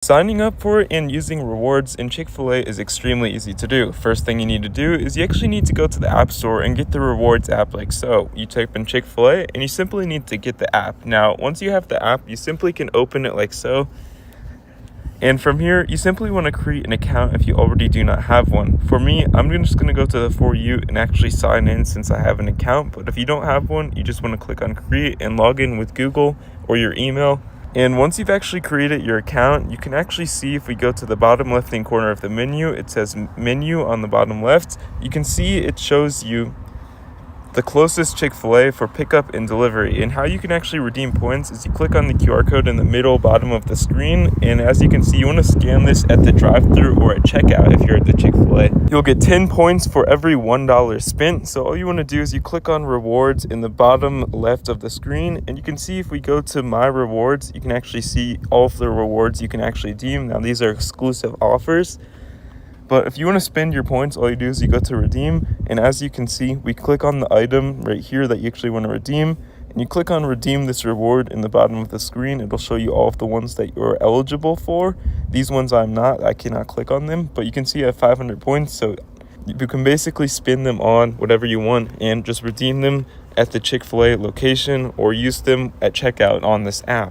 Signing up for and using rewards in Chick-fil-A is extremely easy to do. First thing you need to do is you actually need to go to the App Store and get the rewards app like so. You type in Chick-fil-A and you simply need to get the app. Now, once you have the app, you simply can open it like so. And from here, you simply want to create an account if you already do not have one. For me, I'm just going to go to the For You and actually sign in since I have an account. But if you don't have one, you just want to click on Create and log in with Google or your email. And once you've actually created your account, you can actually see if we go to the bottom left-hand corner of the menu, it says Menu on the bottom left. You can see it shows you the closest Chick-fil-A for pickup and delivery. And how you can actually redeem points is you click on the QR code in the middle bottom of the screen, and as you can see, you want to scan this at the drive-thru or at checkout if you're at the Chick-fil-A. You'll get 10 points for every $1 spent. So all you want to do is you click on rewards in the bottom left of the screen, and you can see if we go to my rewards, you can actually see all of the rewards you can actually redeem. Now these are exclusive offers. But if you want to spend your points, all you do is you go to redeem, and as you can see, we click on the item right here that you actually want to redeem, and you click on redeem this reward in the bottom of the screen. It'll show you all of the ones that you're eligible for. These ones I cannot click on them, but you can see I have 500 points, so you can basically spend them on whatever you want and just redeem them at the Chick-fil-A location or use them at checkout on this app.